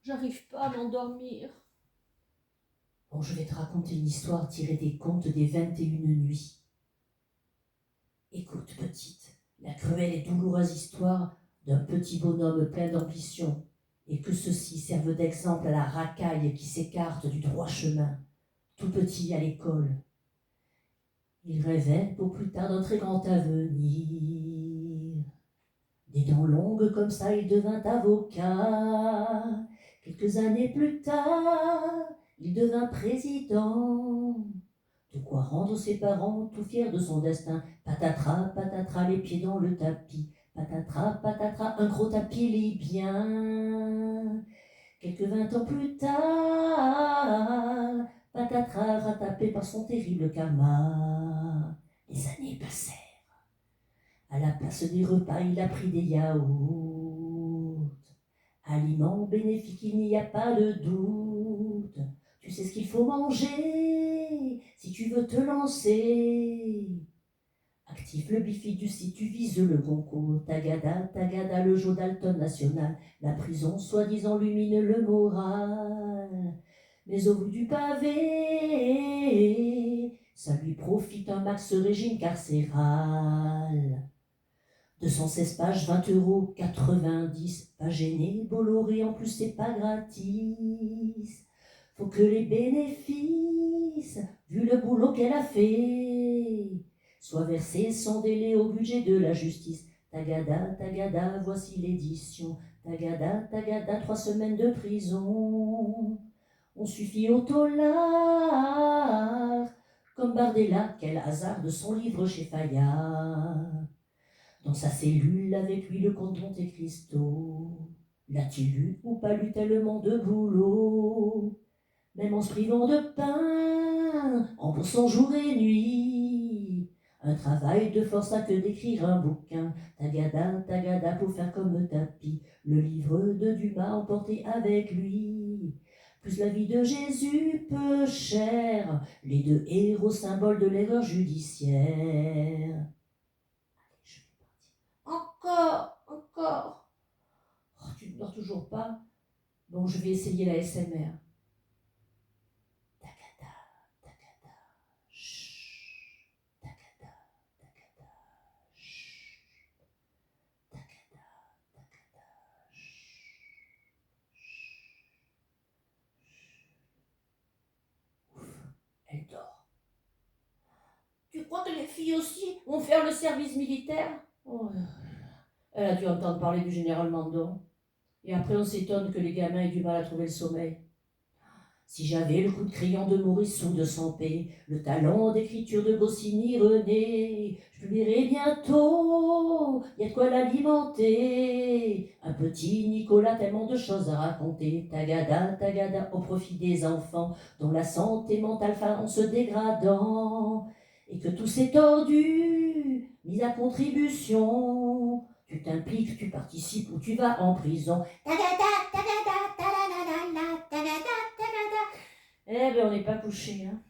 J'arrive pas à m'endormir. Bon, je vais te raconter une histoire tirée des contes des 21 nuits. Écoute, petite, la cruelle et douloureuse histoire d'un petit bonhomme plein d'ambition, et que ceci serve d'exemple à la racaille qui s'écarte du droit chemin, tout petit à l'école. Il rêvait pour plus tard d'un très grand avenir. Des dents longues comme ça, il devint avocat. Quelques années plus tard, il devint président. De quoi rendre ses parents tout fiers de son destin. Patatras, patatras, les pieds dans le tapis. Patatras, patatras, un gros tapis libyen. Quelques 20 ans plus tard, patatras, rattrapé par son terrible karma. Les années passèrent. À la place des repas, il a pris des yaourts. Aliment bénéfique, il n'y a pas de doute. Tu sais ce qu'il faut manger si tu veux te lancer. Active le bifidus si tu vises le concours. Tagada, tagada, le jeu Dalton national. La prison, soi-disant, lumine le moral. Mais au bout du pavé, ça lui profite un max régime carcéral. 216 pages, 20 €, pas gêné, Bolloré, en plus c'est pas gratis. Faut que les bénéfices, vu le boulot qu'elle a fait, soient versés sans délai au budget de la justice. Tagada, tagada, voici l'édition. Tagada, tagada, 3 semaines de prison. On suffit au tolard, comme Bardella, quel hasard de son livre chez Fayard. Dans sa cellule, avec lui, le comte Monte Cristo. L'a-t-il lu ou pas lu tellement de boulot? Même en se privant de pain, en bossant jour et nuit. Un travail de force à que d'écrire un bouquin. Tagada, tagada, pour faire comme tapis. Le livre de Dumas emporté avec lui. Plus la vie de Jésus peu cher. Les deux héros symboles de l'erreur judiciaire. Encore. Oh, tu ne dors toujours pas? Bon, je vais essayer la SMR. Takada, takada, chut. Takada, takada, chut. Takada, takada, chut. Ouf, elle dort. Tu crois que les filles aussi vont faire le service militaire? Oh, elle a dû entendre parler du général Mandon. Et après, on s'étonne que les gamins aient du mal à trouver le sommeil. Si j'avais le coup de crayon de Maurice ou de Sampé, le talent d'écriture de Goscinny René, je publierai bientôt, y a de quoi l'alimenter. Un petit Nicolas, tellement de choses à raconter. Tagada, tagada, au profit des enfants, dont la santé mentale va en se dégradant. Et que tous ces tordus, mis à contribution, tu t'impliques, tu participes ou tu vas en prison. Tagada, tagada, talalala, tagada, tagada. Eh ben on n'est pas couché, hein.